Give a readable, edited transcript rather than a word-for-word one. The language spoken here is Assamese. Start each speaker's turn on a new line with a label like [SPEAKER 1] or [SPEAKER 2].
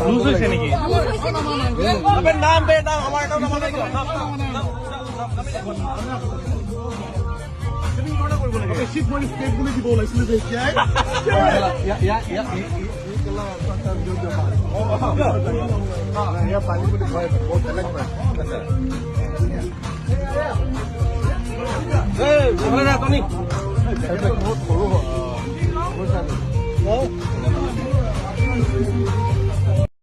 [SPEAKER 1] লুজ হৈছে নেকি? নাম বে নাম আমাৰ এটা নাম লাগিব। দিব ওলাইছিলে যে এতিয়াই পানী বুলি কয় বহুত বেলেগ বহুত সৰু